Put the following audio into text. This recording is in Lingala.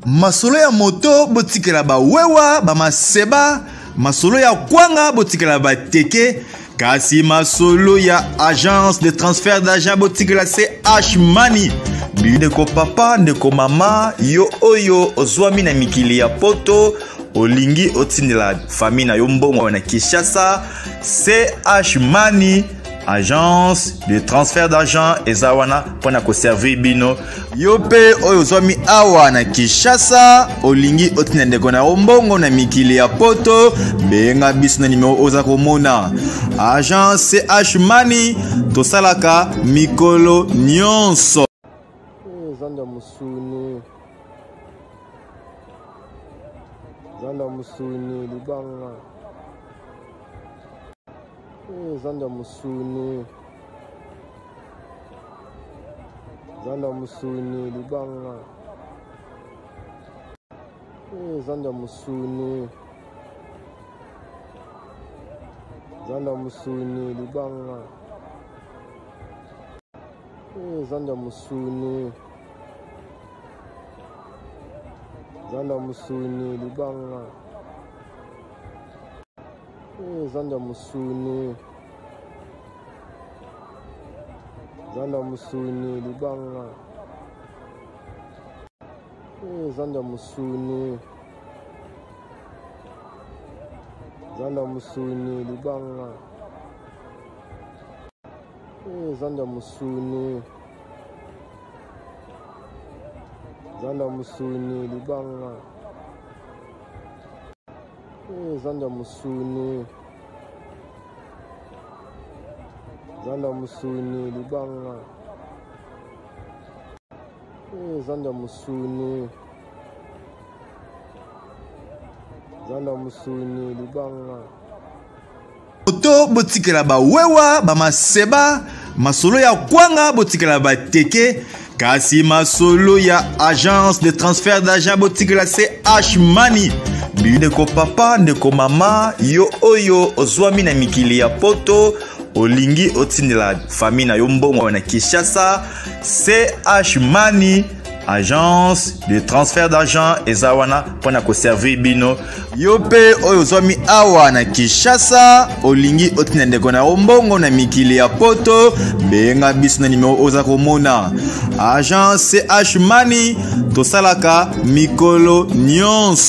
Masolo ya moto botikela ba wewa ba maseba, masolo ya kwanga botikela ba teke, kasi masolo ya agence de transfert d'argent botikela CH Money. Ndeko papa, ndeko mama, yo oyo ozwami na mikili ya poto, olingi otindela famille na yo mbongo na Kinshasa, CH Money, agence de transfert d'argent ezawana pona ko servir bino. Yo pe oyo ozwami awa na Kinshasa, olingi otindela ndeko na mbongo na mikili ya poto, benga biso na numero oza komona. Agence CH Money tosalaka mikolo nyonso. Zanda musuni libanga. Zanda musuni libanga. Zanda musuni libanga. Zanda musuni libanga. Zanda musuni libanga. Zanda musuni libanga. Zanda musuni libanga. Zanda musuni libanga. Zanda musuni libanga. Moto botikela ba wewa ba maseba, masolo ya kwanga botikela ba teke, kasi masolo ya agence de transfert d'argent botikela CH Money. Ndeko papa, ndeko mama, yo oyo ozwami na mikili ya poto, olingi otindela famille na yo mbongo na Kinshasa, CH Money, agence de transfert d'argent ezawana pona ko servir bino. Yo pe oyo ozwami awa na Kinshasa, olingi otindela ndeko na mbongo na mikili ya poto, benga biso na numero oza komona. Agence CH Money tosalaka mikolo nyonso.